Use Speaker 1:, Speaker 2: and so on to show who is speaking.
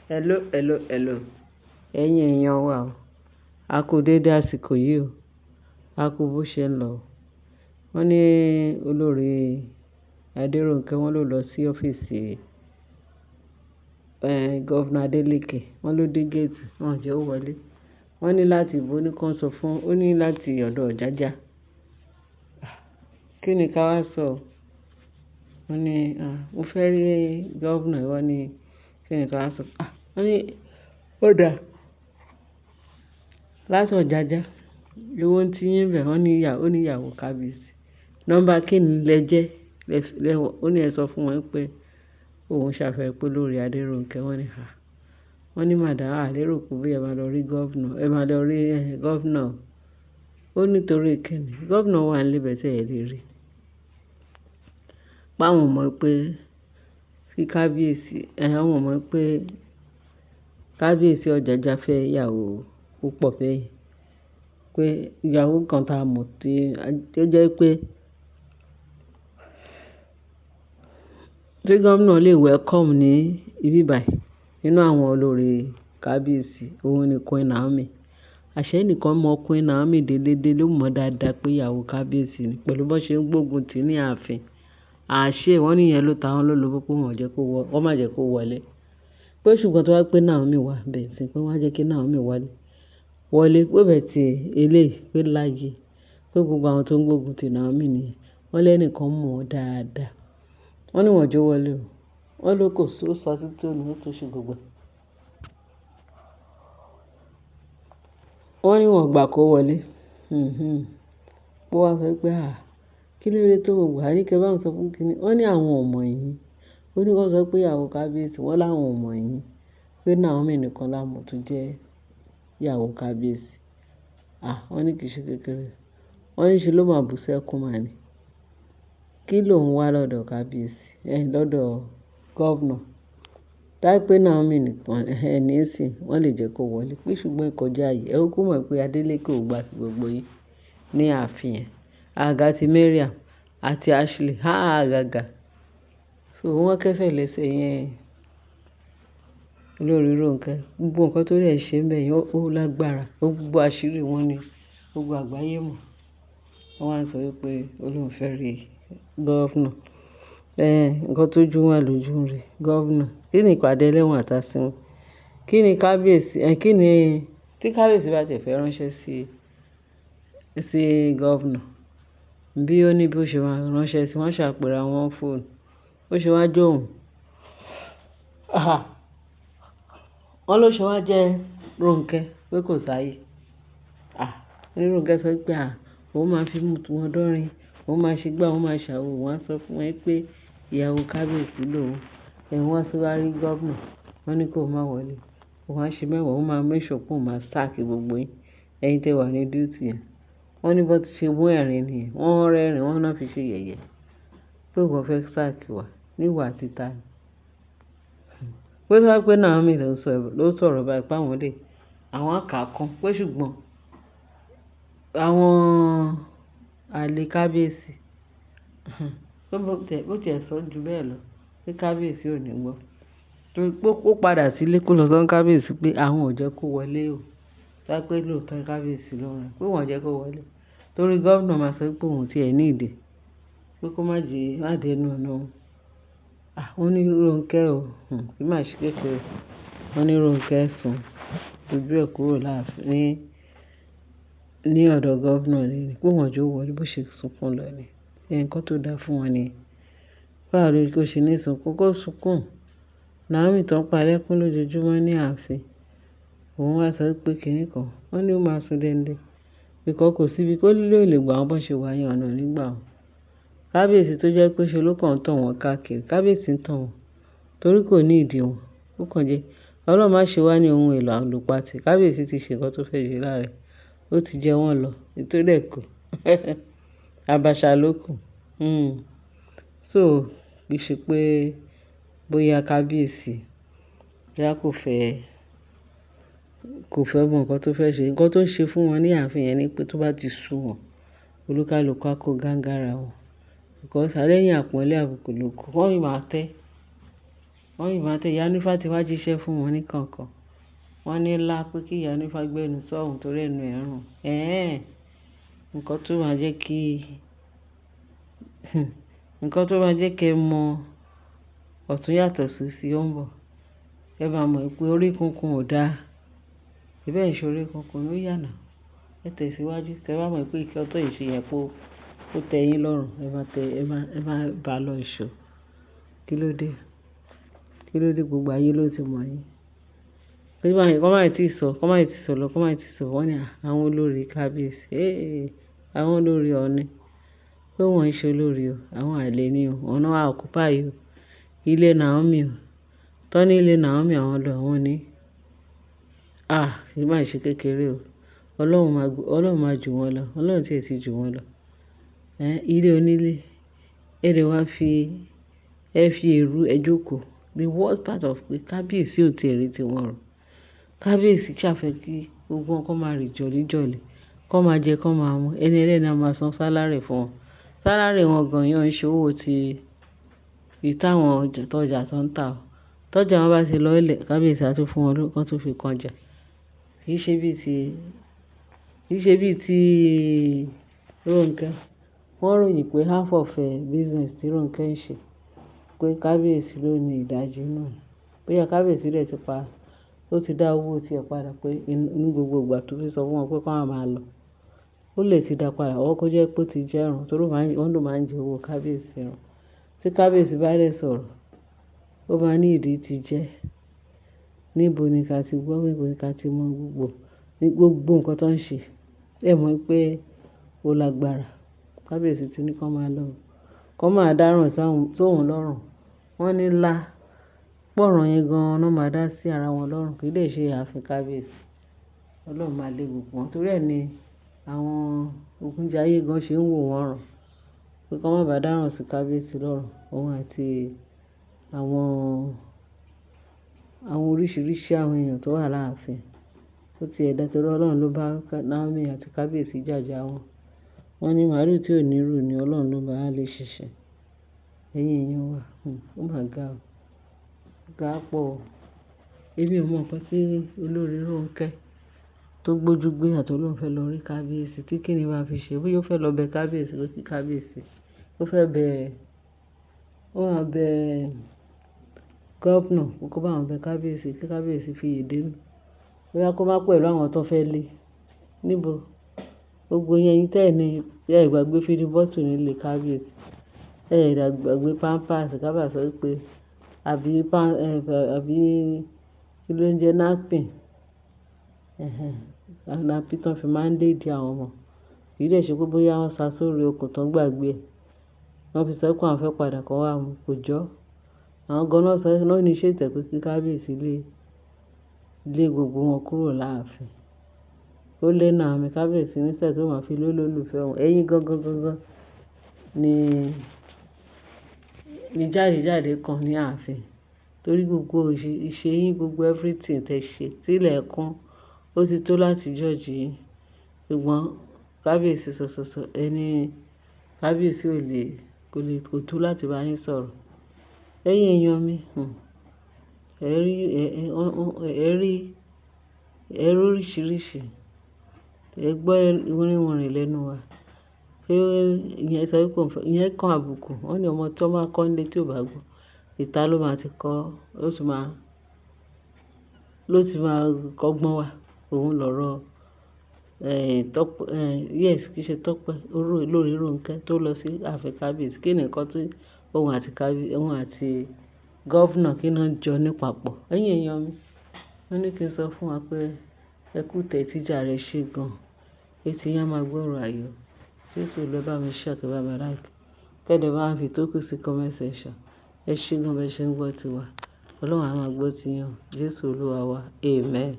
Speaker 1: Hello, hello, hello. Ẹ̀yin èèyàn wa o. A kú dédé àsìkò yìí o. A kú bó ṣe ń lọ o. Wọ́n ní olórí Adérónkẹ́ wọ́n ló lọ sí ọ́fíìsì Gọ́vnà Adeleke. Wọ́n ló dé géètì, wọ́n jẹ́ ó wọlé. Wọ́n ní láti ìbò ní kan sọ fún, ó ní láti ọ̀dọ̀ Ọ̀jájá. Kí ni ká wá sọ? Wọ́n ní mo fẹ́ rí gọ́vnà. Wọ́n ní kí ni ká wá sọ? Wọ́n ní ó dáa láti Ọ̀jájá. Èwo ń ti yín bẹ̀? Wọ́n ní ìyàwó kábíyèsí. Nọ́mbà kí ni lẹ jẹ́? Ó ní ẹ sọ fún wọn pé òun ṣàfẹ́ pé lórí Adérónkẹ́. Wọ́n ní màdàm àlérò pé bí ẹ máa lọ rí gọ́vnà, ẹ máa lọ rí gọ́vnà. Ó nítorí kíni gọ́vnà wà nílé bẹ̀tẹ̀ ẹ̀ lè rí. Páwọn mọ̀ pé kí kábíyèsí, àwọn mọ̀ pé kábíyèsí Ọ̀jájá fẹ́ ìyàwó púpọ̀ bẹ́yẹn. Pé ìyàwó kan tá a mọ̀ tó jẹ́ pé tí gọ́vnà lè welcome ní ibi báyìí nínú àwọn olórí kábíyèsí, òun ni Queen Naomi. Àṣẹ nìkan mọ Queen Naomi délédé ló mọ̀ dáadáa pé ìyàwó kábíyèsí ni pẹ̀lú bó ṣe ń gbógun tì ní ààfin. Àṣé wọ́n níyẹn ló ta wọ́n lólobó pé wọ́n má jẹ́ kó wọlé. Pé ṣùgbọ́n tó wá pé Naomi wà bẹ́ẹ̀ sí pé wọ́n á jẹ́ kí Naomi wọlé pé bẹ́ẹ̀ tí eléyìí pé láàyè pé gbogbo àwọn tó ń gbógun tì Naomi nìyẹn. Wọ́n lẹ́nìkan mọ̀ ọ́ dáadáa. Wọ́n ní wọ́n jó wọlé o. Wọ́n ló kò sọ títí òní ó tó ṣe gbogbo. Wọ́n ní wọ́n gbà kó wọlé. Ó wá sọ pé kí ló dé tó gbogbo àríkẹ́ bá ń sọ fún kíní. Wọ́n ní àwọn ọmọ yìí. Ó ní wọ́n sọ pé ìyàwó kábíyèsí wọ́n láwọn ọmọ yìí pé Naomi nìkan lámọ̀ tó jẹ́ ìyàwó kábíyèsí. Wọ́n ní kì í ṣe kékeré. Wọ́n ní ṣe ló máa bú sẹ́kún mà ní. Kí ló ń wá lọ́dọ̀ kábíyèsí lọ́dọ̀ gọ́vnà? Táì pé Naomi nìkan nísìn wọ́n lè jẹ́ kó wọlé pé ṣùgbọ́n ìkọjá yìí ẹ kó mọ̀ pé Adeleke ò gbà sí gbogbo yìí ní ààfin yẹn. Àgàgà ti Mariam àti Ashley àgàgà. So wọ́n kẹ́sẹ̀ lẹ́sẹ̀ yẹn olórí Rónkẹ́. Gbogbo nǹkan tó rẹ̀ ṣe ń bẹ̀ yẹn ó lágbára. Gbogbo àṣírí wọn ni gbogbo àgbáyé mọ̀. Wọ́n wá ń sọ wípé olóhùn fẹ́ rí gọ́vnà. Nǹkan tó jú wọn lójú rí gọ́vnà. Kí ni ìpàdé ẹlẹ́wọ̀n àtàsín? Kí ni kábíyèsí tí kábíyèsí bá tẹ̀ fẹ́ ránṣẹ́ sí gọ́vnà? Bí ó ní bí ó ṣe máa ránṣẹ́ sí wọ́n ṣàpèrè àwọn fóònù. Ó ṣe wá jóhùn. Wọ́n ló ṣe wá jẹ́ Rónkẹ́ pé kò sáyé. Ní Rónkẹ́ sọ pé òun máa fi mú wọn dọ́rin, òun máa ṣe gbá, òun máa ṣàwò. Wọ́n á sọ fún wọn pé ìyàwó kábíyèsí lòun. Wọ́n sì wá rí gọ́vnà. Wọ́n ní kó má wọlé. Òun á ṣe mẹ́wàá. Òun máa make pé òun máa sáàkì gbogbo yín. Ẹ̀yin tẹ́ wà ní duty yẹn. Wọ́n ní bó ti ṣe mú ẹ̀rín nìyẹn. Wọ́n rẹ́rìn, wọ́n náà fi ṣe yẹ̀yẹ́. Pé òun fẹ́ sáàkì wà níwà títa ni. Pé tó wá pé Naomi ló sọ̀rọ̀ báyìí pé àwọn àkàkọ́ pé ṣùgbọ́n àwọn àlè kábíyèsí bó tiẹ̀ sọ jù bẹ́ẹ̀ lọ pé kábíyèsí ò ní gbọ́. Torí pé ó padà sílé kó lọ sọ kábíyèsí pé àwọn ò jẹ́ kó wọlé o. Sá pé lóòótọ́ kábíyèsí ló rán pé wọ́n jẹ́ kó wọlé. Torí gọ́vnà máa sọ pé òun ti ẹ̀ ní ìdè pé kó má dẹnu ọ̀nà òun. Wọ́n ní Rónkẹ́ o kí má ṣe kékeré. Wọ́n ní Rónkẹ́ sùn dojú ẹ̀ kúrò láàfin ní ọ̀dọ̀ gọ́vnà ni pé wọ́n jó wọlé bó ṣe sunkún lọ ni. Nǹkan tó dáa fún wọn ni. Báwo ló kó ṣe ní sunkún kó sunkún? Naomi tó ń pa lẹ́kún lójoojúmọ́ ní ààfin. Òun wá sọ pé kinní kan. Wọ́n ní ó máa sun dẹ́ndẹ́. Bìkọ́ kò síbi kó lè gbà wọ́n bó ṣe wà yẹn ọ̀nà nígbà wọn. Kábíyèsí tó jẹ́ pé ṣe ló kàn ń tàn wọ́n káàkiri. Kábíyèsí ń tàn wọ́n torí kò ní ìdí wọn. Ó kàn jẹ́ Ọlọ́run má ṣe wá ní ohun èlò àlùpàtì. Kábíyèsí ti ṣe nǹkan tó fẹ́ ṣe láàrẹ̀. Ó ti jẹ wọ́n lọ nítorí ẹ̀kọ́. Àbàṣà ló kù. So kì í ṣe pé bóyá kábíyèsí bóyá kò fẹ́ mọ nǹkan tó fẹ́ ṣe. Nǹkan tó ń ṣe fún wọn ní ààfin yẹn ni pé tó bá ti sú wọn olúkálùkù á kó gángàrà wọn. Because lẹ́yìn àpọ́nlé àbùkù ló kù. Wọ́n yìí máa tẹ́. wọ́n yìí máa tẹ Ìyá Nífà tí wá jíṣẹ́ fún wọn ní kankan. Wọ́n ní ńlá pé kí Ìyá Nífà gbẹ́nu sọ́hùn torí ẹnu ẹ̀ rùn. Nǹkan tó máa jẹ́ kí nǹkan tó máa jẹ́ kẹ́ mọ ọ̀tún yàtọ̀ sí sí ó ń bọ̀. Ẹ máa mọ̀ pé orí kunkun ò dáa. Ìbẹ́ ìṣe orí kunkun ló yànà. Ẹ tẹ̀síwájú. Tẹ bá mọ̀ pé ìkẹ́ ọ̀tọ̀ yìí ṣe yẹn pé ó tẹ́ yín lọ́rùn. Ẹ máa bá a lọ ìṣó. Kí ló dé? Kí ló dé gbogbo ayé ló ti mọ̀ yín? Pé báyìí kọ́ máa ti sọ lọ, kọ́ máa ti sọ wọ́n ní àwọn olórí kábíyèsí. Àwọn olórí Ọ̀ọ̀ni. Pé wọ́n ń ṣe olórí o. Àwọn àlè ni o. Ọ̀nà wa occupy o. Ilé Naomi o. Tọ́ní ilé Naomi àwọn lọ àwọn ní. Kì í máa ṣe kékeré o. Ọlọ́run máa jù wọ́n lọ. Ọlọ́run tí ì sì jù wọ́n lọ. Ilé onílé. Ẹ lè wá fi èrú ẹ jókòó. The worst part of pé kábíyèsí ò ti èrè tí wọ́n rò. Kábíyèsí ṣàfẹ́ kí gbogbo wọn kọ́ máa rìn jọ̀líjọ̀lí. Kọ́ máa jẹ, kọ́ máa mu. Ẹni ẹlẹ́ni á máa san sálárì fún wọn. Sálárì wọn gan yóò ń ṣe owó ti ìtàwọn tọ́jà tó ń tà o. Tọ́jà wọn bá ti lọ ilẹ̀, kábíyèsí á tún fún wọn lóko tó fi kan jà. Kì í ṣe bí ti Rónkẹ́. Wọ́n ròyìn pé half of business tí Rónkẹ́ ń ṣe pé kábíyèsí ló ní ìdajì náà. Bóyá kábíyèsí rẹ̀ ó ti dá owó tiẹ̀ padà pé ní gbogbo ìgbà tó fi sọ fún wọn pé káwọn máa lọ. Ó lè ti dá padà. Ọwọ́ kó jẹ́ pé ó ti jẹ́ ẹ̀rùn torí wọ́n ló máa ń jẹ owó kábíyèsí ẹ̀rùn. Tí kábíyèsí bá dẹ̀ sọ̀rọ̀, ó máa ní ìdí ti jẹ́. Níbo ni ká ti gbọ́, níbo ni ká ti mọ gbogbo nǹkan tó ń ṣe. Ẹ mọ̀ pé ó lágbára. Kábíyèsí ti ní kó máa lọ. Kó máa dáràn sóhun lọ́rùn. Wọ́n ní ńlá pọ̀rọ̀ yẹn gan-an náà máa dá sí ara wọn lọ́rùn. Kì í dẹ̀ ṣe ààfin kábíyèsí. Ọlọ́run máa lé gbogbo wọn. Torí ẹ̀ ni àwọn Ògúnjayé gan ṣe ń wò wọ́n ràn. Pé kó má bàa dáràn sí kábíyèsí lọ́rùn. Òun àti àwọn oríṣiríṣi àwọn èèyàn tó wà láàfin. Ó ti ẹ̀dá torí Ọlọ́run ló bá Naomi àti kábíyèsí jàjà wọn. Wọ́n ní màálù tí ò ní rù ni Ọlọ́run ló bá a lè ṣiṣẹ́. Ẹ̀yin èèyàn wa, ó máa ga o. Ga pọ̀ o. Èmi ò mọ nǹkan tí olórí Rónkẹ́ tó gbójú gbé àti Ọlọ́run fẹ́ lọ rí kábíyèsí tí kí ni bá fi ṣe. Bóyá ó fẹ́ lọ bẹ kábíyèsí ló kí kábíyèsí. Ó máa bẹ gọ́vnà kó bá wọn bẹ kábíyèsí kí kábíyèsí fi yèdè nù. Bóyá kó má pẹ̀lú àwọn tó fẹ́ lé. Níbo? Gbogbo yẹn tẹ́ ẹ̀ ní ìgbàgbé feeding bottle nílé kábíyèsí. Ìgbàgbé pampers kábà sọ pé àbí kí ló ń jẹ́ napkin. Napkin tán fi máa ń déèdì àwọn ọmọ. Kì í dẹ̀ ṣe pé bóyá wọ́n sá sórí okùn tán gbàgbé ẹ̀. Wọ́n fi sọ pé àwọn fẹ́ padà kọ́ wá mu kò jọ́. Àwọn gan-an náà ní ṣètò pé kí kábíyèsí lé gbogbo wọn kúrò láàfin. Ó lé Naomi kábíyèsí níṣẹ́ tó máa fi lólùfẹ́ wọn. Ẹ̀yin gangan ni jáde kan ní ààfin. Torí gbogbo ìṣe yín, gbogbo everything tẹ́ ṣe sílẹ̀ kan ó ti tó láti judge yín. Ṣùgbọ́n kábíyèsí sọ̀sọ̀sọ̀ ẹni kábíyèsí kò tó láti bá yín sọ̀rọ̀. Ẹ̀yin èèyàn mi, ẹ rí oríṣiríṣi. Ẹ gbọ́ wìnrìnwìnrìn lẹ́nu wa. Pé ìyẹn sọ wípé ìyẹn kan àbùkù. Wọ́n ní ọmọ tó máa kọ́ nílé tí ò bá gbọ́. Ìta ló máa ti kọ́, ló ti máa kọ́gbọ́n wá. Òun lọ̀rọ̀ yes, kì í ṣe Tọ́pẹ́ olórí Rónkẹ́ tó lọ sí ààfin kábíyèsí. Kí ni nǹkan tí òun àti gọ́vnà kí náà jọ ní papọ̀. Ẹ̀yin èèyàn mi, wọ́n ní kí n sọ fún wa pé ẹ kú tẹ̀tíjà rẹ̀ ṣe gan-an. Etí yẹn máa gbọ́rọ̀ ayọ̀. Jésù ló bá mi share, kẹ́ bá mi like. Kẹ́dẹ̀ bá fi tó kù sí comment section. Ẹ ṣé gan bẹ́ẹ̀ ṣe ń gbọ́ tiwa. Ọlọ́run á máa gbọ́ tiyín. Jésù Olúwa wa. Amen.